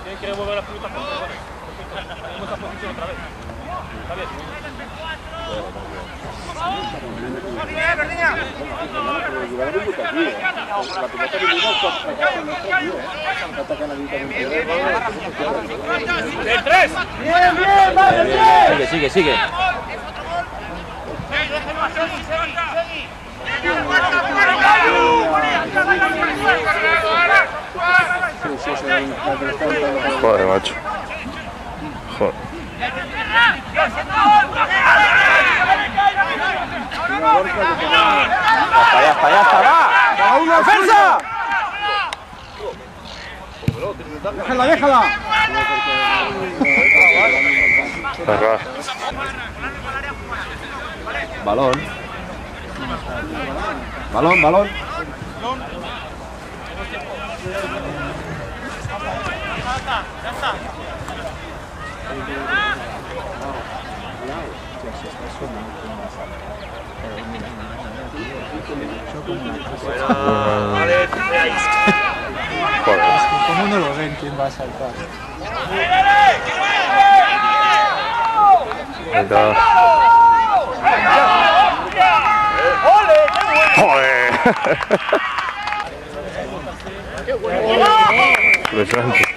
Tienen que devolver la pelota por favor. Tenemos esa posición otra vez. Está bien. ¡El 3! ¡Bien, bien! Sigue, sigue. Joder, macho. Joder. Hasta allá, va. ¡Cada uno defensa! Déjala. Balón. ¿Cómo no lo ven? ¿Quién va a saltar? Joder. Impresionante.